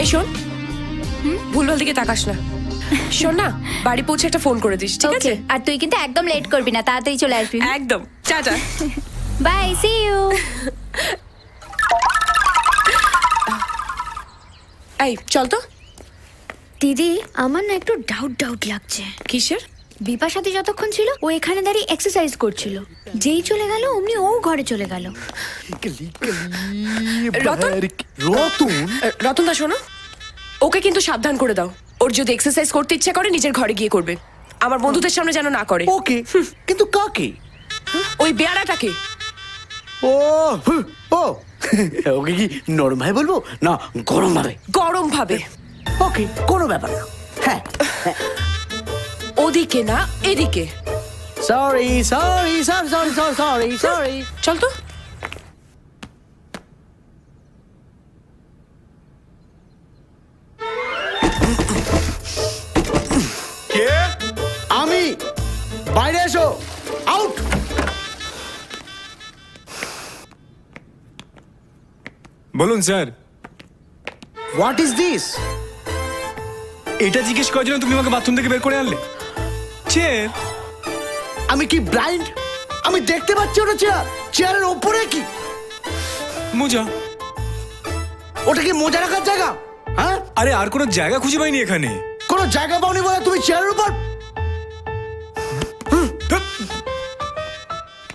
এই শোন, ভুলভাল দিকে তাকাস না। শোন না, বাড়ি পৌঁছে একটা ফোন করে দিস, ঠিক আছে? আর তুই কিন্তু একদম লেট করবি না, তাড়াতাড়ি চলে আসবি। একদম, টাটা। By, C you. এই চল তো। দিদি, আমার না একটু ডাউট লাগছে। কিসের? বিপার সাথে যতক্ষণ ছিল ও এখানে দাঁড়িয়ে এক্সারসাইজ করছিল, যেই চলে গেল অমনি ও ঘরে চলে গেল। রতন, রতন দা শোনো, ওকে কিন্তু সাবধান করে দাও। ওর যদি এক্সারসাইজ করতে ইচ্ছা করে নিজের ঘরে গিয়ে করবে, আমার বন্ধুদের সামনে যেন না করে। ওকে, কিন্তু কাকে? ওই বেয়ারাটাকে। ও ও ওকে কি নরম ভাবে বলবো না গরম ভাবে? গরম ভাবে। ওকে, কোনো ব্যাপার না। হ্যাঁ, ওদিকে না এদিকে। Sorry sorry sorry sorry sorry sorry. চল তো। কে? আমি। বাইরে এসো। আউট। বলুন স্যার। What is this? এটা জিজ্ঞেস করার জন্য তুমি আমাকে বাথরুম থেকে বের করে আনলে? চেয়ার? আমি কি ব্লাইন্ড? আমি দেখতে পাচ্ছি ওটা চেয়ার। চেয়ারের ওপরে কি? মোজা। ওটা কি মোজা রাখার জায়গা? হ্যাঁ, আরে আর কোনো জায়গা খুঁজে পাইনি এখানে। কোনো জায়গা পাওনি বলে তুমি চেয়ারের উপর?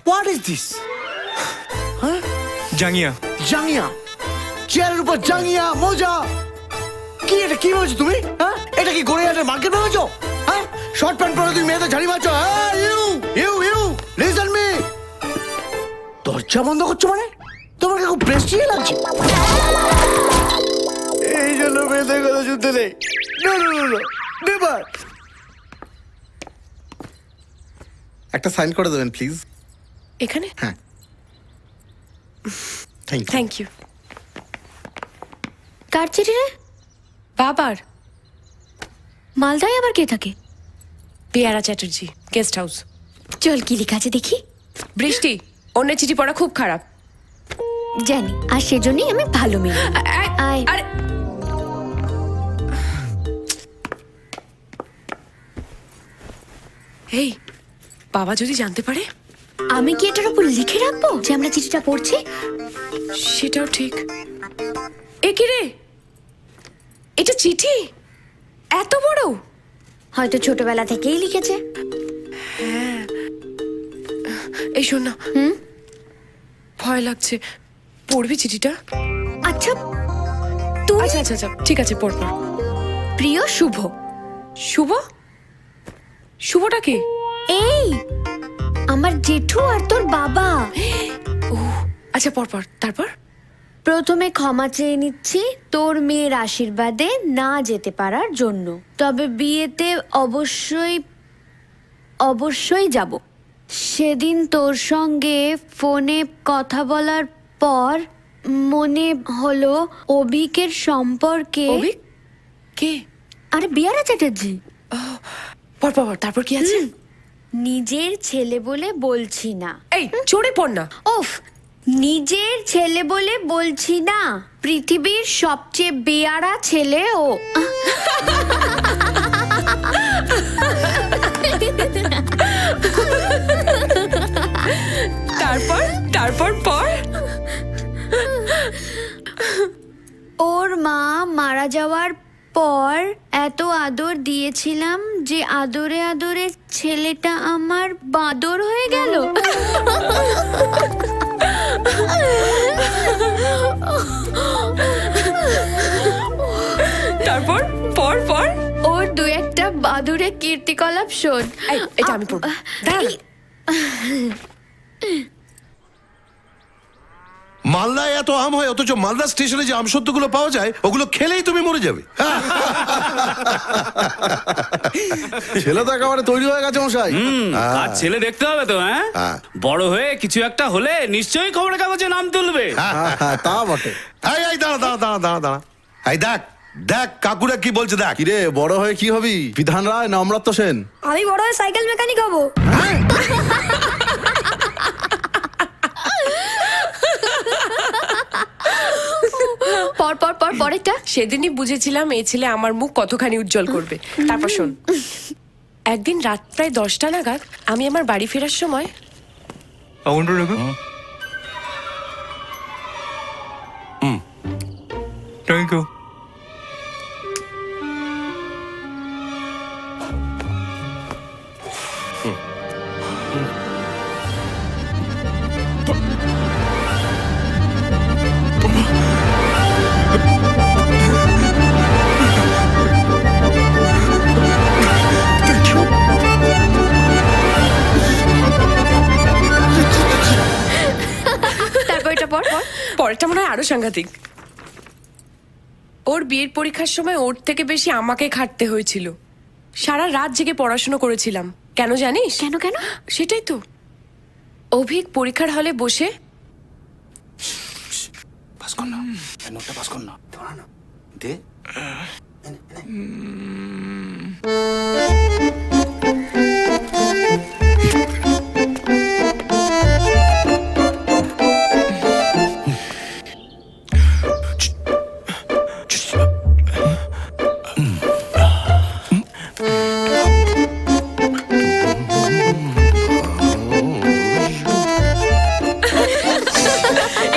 What is this? জাঙ্গিয়া। জাঙ্গিয়া? চেয়ারের উপর জাঙ্গিয়া, মোজা? কি এটা কি বলছো তুমি? হ্যাঁ, এটা কি গড়িয়াহাটের মার্কেট ভেবেছো? হ্যাঁ, শর্ট প্যান্ট পরে তুমি মেয়েদের ঝাড়ি মারছো? You you you listen me. দরজা বন্ধ করছো মানে? তোমাকে খুব প্রেস্টিজ লাগছে। এই জন্য মেয়েদের কথা শুনতে নেই। No no no no, never. একটা সাইন করে দেবেন প্লিজ। এখানে? হ্যাঁ, থ্যাংক ইউ। Thank you. কার চিঠি রে? বাবার। মালদায় আবার কে থাকে? পেয়ারা চ্যাটার্জি, গেস্ট হাউস। চল কি লেখা আছে দেখি। বৃষ্টি, অন্যের চিঠি পড়া খুব খারাপ। জানি, আর সেজন্যই আমি ভালো মেয়ে। আয়। আরে এই, বাবা যদি জানতে পারে? আমি কি এটার উপর লিখে রাখবো যে আমরা চিঠিটা পড়ছি? সেটাও ঠিক। এ কি রে, এটা চিঠি? এত বড়? হয়তো ছোটবেলা থেকেই লিখেছে। এই শোন না, ভয় লাগছে। পড়বি চিঠিটা? আচ্ছা, তুই আচ্ছা আচ্ছা আচ্ছা, ঠিক আছে, পড় পড়। প্রিয় শুভ। শুভ? শুভটা কে? এই আমার জেঠু আর তোর বাবা। ও আচ্ছা, পড় পড়। তারপর? প্রথমে ক্ষমা চেয়ে নিচ্ছি তোর মেয়ের আশীর্বাদে না যেতে পারার জন্য, তবে বিয়েতে অবশ্যই অবশ্যই যাব। সেদিন তোর সঙ্গে ফোনে কথা বলার পর মনে হলো অভিকের সম্পর্কে। অভিক কে? আরে বিয়ারা চ্যাটার্জি। পড় পড় পড়, তারপর কি আছে? নিজের ছেলে বলে বলছি না। এই জোরে পড় না। ওফ, নিজের ছেলে বলে বলছি না, পৃথিবীর সবচেয়ে বেয়ারা ছেলে ও। তারপর তারপর পর। ওর মা মারা যাওয়ার পর এত আদর দিয়েছিলাম যে আদরে আদরে ছেলেটা আমার বাদর হয়ে গেল। তারপর পর পর। ওর দু একটা বাদুরে কীর্তিকলাপ শোন। এই, এটা আমি পড়ব। দাঁড়া না। মালদায় এত আম হয়, অথচ মালদা স্টেশনে যে আমসত্ত্বগুলো পাওয়া যায় ওগুলো খেলেই তুমি মরে যাবে। ছেলে তো একেবারে তৈরি হয়ে গেছে মশাই। আর ছেলে দেখতে হবে তো। হ্যাঁ, বড় হয়ে কিছু একটা হলে নিশ্চয়ই খবরের কাগজে নাম তুলবে। তা বটে। এই দাঁড়া দাঁড়া দাঁড়া দাঁড়া দাঁড়া। এই দেখ দেখ কাকুরা কি বলছে দেখ। কিরে, বড় হয়ে কি হবি? বিধান রায় না অমৃত সেন? আমি বড় হয়ে সাইকেল মেকানিক হব। পর পর পর পর পরেরটা সেদিনই বুঝেছিলাম এই ছেলে আমার মুখ কতখানি উজ্জ্বল করবে। তারপর শোন, একদিন রাত প্রায় 10টা নাগাদ আমি আমার বাড়ি ফেরার সময় আগুনটা রাখো। Thank you. তারপর এটা পর পরেরটা মনে হয় আরো সাংঘাতিক। ওর বিয়ের পরীক্ষার সময় ওর থেকে বেশি আমাকে খাটতে হয়েছিল। সারা রাত জেগে পড়াশোনা করেছিলাম। কেন জানিস? কেন কেন? সেটাই তো। অভিক পরীক্ষার হলে বসে পাস কর না, নোটটা পাস কর না, দে।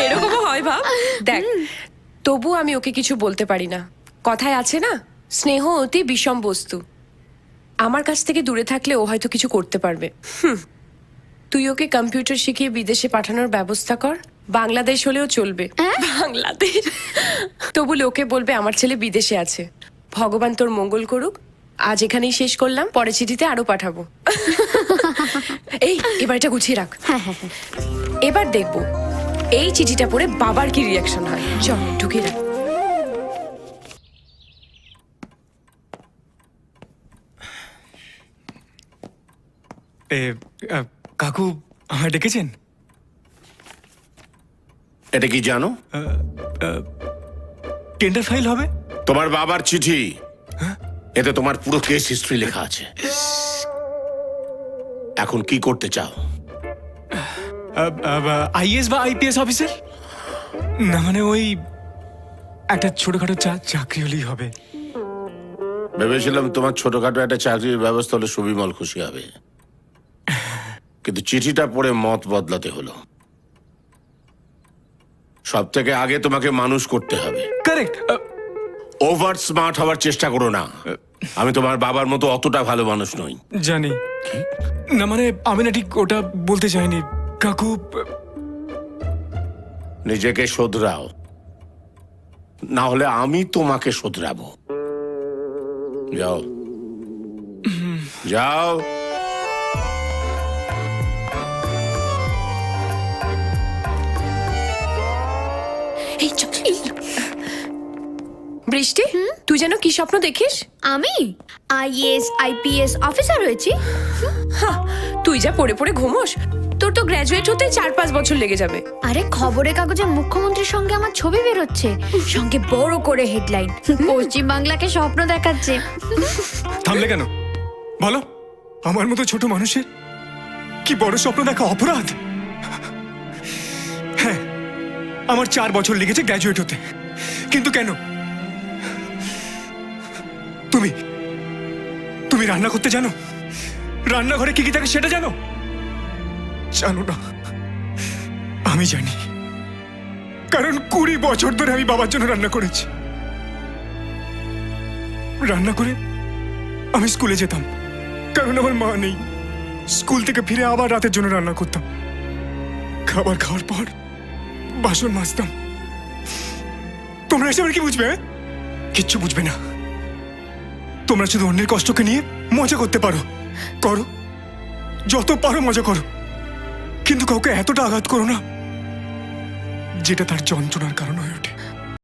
এরকমও হয় ভাব। দেখ, তবু আমি ওকে কিছু বলতে পারি না। কথায় আছে না, স্নেহ অতি বিষম বস্তু। আমার কাছ থেকে দূরে থাকলে ও হয়তো কিছু করতে পারবে। তুই ওকে কম্পিউটার শিখিয়ে বিদেশে পাঠানোর ব্যবস্থা কর। বাংলাদেশ হলেও চলবে। বাংলাদেশ? তবু লোকে বলবে আমার ছেলে বিদেশে আছে। ভগবান তোর মঙ্গল করুক। আজ এখানেই শেষ করলাম, পরে চিঠিতে আরো পাঠাবো। এই, এবার এটা গুছিয়ে রাখ। হ্যাঁ হ্যাঁ হ্যাঁ। এবার দেখবো এই চিঠিটা পড়ে বাবার কি রিয়াকশন হয়। চল ঢুকিয়ে রাখ। কাকু আমায় ডেকেছেন? এটা কি জানো? টেন্ডার ফাইল হবে। তোমার বাবার চিঠি, এতে তোমার পুরো কেস হিস্ট্রি লেখা আছে। এখন কি করতে চাও? আইএস বা আইপিএস অফিসার? না মানে ওই একটা ছোটখাটো চাকরি হলেই হবে। ভেবেছিলাম তোমার ছোটখাটো একটা চাকরির ব্যবস্থা হলে সুবিমল খুশি হবে, কিন্তু চিঠিটা পড়ে মত বদলাতে হলো। সব থেকে আগে তোমাকে মানুষ করতে হবে। কারেক্ট। ওভার স্মার্ট হওয়ার চেষ্টা করো না। আমি তোমার বাবার মতো অতটা ভালো মানুষ নই। জানি না, মানে আমি না ঠিক ওটা বলতে চাইনি কাকু। নিজেকে শোধরাও, না হলে আমি তোমাকে শোধরাবো। যাও যাও। এই চল। বৃষ্টি, তুই যেন কি স্বপ্ন দেখিস? আমি আইএস আইপিএস অফিসার হয়েছি। তুই যা পড়ে পড়ে ঘুমোস, তোর তো গ্র্যাজুয়েট হতে 4-5 বছর লেগে যাবে। আরে খবরের কাগজে মুখ্যমন্ত্রীর সঙ্গে আমার ছবি বেরোচ্ছে, সঙ্গে বড় করে হেডলাইন, পশ্চিম বাংলাকে স্বপ্ন দেখাচ্ছে। থামলে কেন বলো? আমার মতো ছোট মানুষের কি বড় স্বপ্ন দেখা অপরাধ? হ্যাঁ, আমার 4 বছর লেগেছে গ্র্যাজুয়েট হতে, কিন্তু কেন? তুমি রান্না করতে জানো? রান্নাঘরে কি কি থাকে সেটা জানো? জানো না? আমি জানি, কারণ 20 বছর ধরে আমি বাবার জন্য রান্না করেছি। রান্না করে আমি স্কুলে যেতাম, কারণ আমার মা নেই। স্কুল থেকে ফিরে আবার রাতের জন্য রান্না করতাম। খাবার খাওয়ার পর বাসন মাজতাম। তোমরা এসে কি বুঝবে? কিচ্ছু বুঝবে না। তোমরা শুধু অন্যের কষ্টকে নিয়ে মজা করতে পারো, করো, যত পারো মজা করো, কিন্তু কাউকে এতটা আঘাত করো না যেটা তার যন্ত্রণার কারণ হয়ে ওঠে।